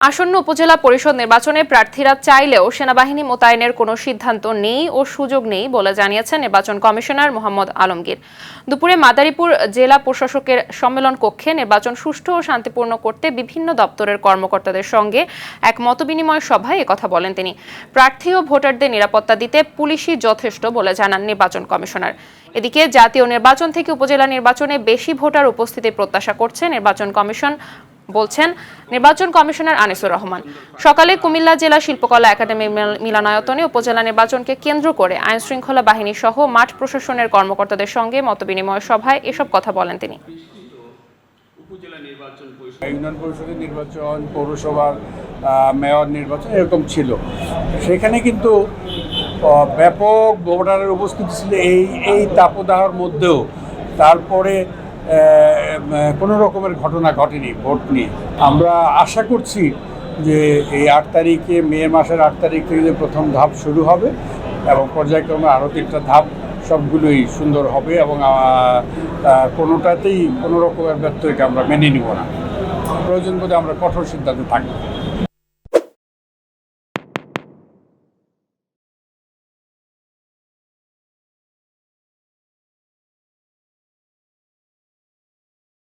আসন্ন উপজেলা পরিষদ নির্বাচনে প্রার্থীরা চাইলেও সেনাবাহিনী মোতায়েনের কোনো সিদ্ধান্ত নেই ও সুযোগ নেই বলে জানিয়েছেন নির্বাচন কমিশনার মোহাম্মদ আলমগীর। দুপুরে মাদারীপুর জেলা প্রশাসকের সম্মেলন কক্ষে নির্বাচন সুষ্ঠু ও শান্তিপূর্ণ করতে বিভিন্ন দপ্তরের কর্মকর্তাদের সঙ্গে এক মতবিনিময় সভায় একথা বলেন তিনি। প্রার্থী ও ভোটারদের নিরাপত্তা দিতে পুলিশই যথেষ্ট বলে জানান নির্বাচন কমিশনার। এদিকে জাতীয় নির্বাচন থেকে উপজেলা নির্বাচনে বেশি ভোটার উপস্থিতি প্রত্যাশা করছে নির্বাচন কমিশন, বলছেন নির্বাচন কমিশনার আনিসুর রহমান। সকালে কুমিল্লা জেলা শিল্পকলা একাডেমি মিলনায়তনে উপজেলা নির্বাচনকে কেন্দ্র করে আইন শৃঙ্খলা বাহিনী সহ মাঠ প্রশাসনের কর্মকর্তাদের সঙ্গে মতবিনিময় সভায় এসব কথা বলেন তিনি। ইউনিয়ন পরিষদের নির্বাচন, পৌরসভার মেয়র নির্বাচন এরকম ছিল, সেখানে কিন্তু ব্যাপক ভোটারের উপস্থিতি ছিল এই তাপদাহর মধ্যেও। তারপরে কোনো রকমের ঘটনা ঘটেনি ভোট নিয়ে। আমরা আশা করছি যে এই 8 তারিখে, মে মাসের 8 তারিখ থেকে যে প্রথম ধাপ শুরু হবে এবং পর্যায়ক্রমে আরও 3টা ধাপ, সবগুলোই সুন্দর হবে এবং কোনোটাতেই কোনো রকমের ব্যত্যয়কে আমরা মেনে নিব না। প্রয়োজন বোধে আমরা কঠোর সিদ্ধান্তে থাকবো।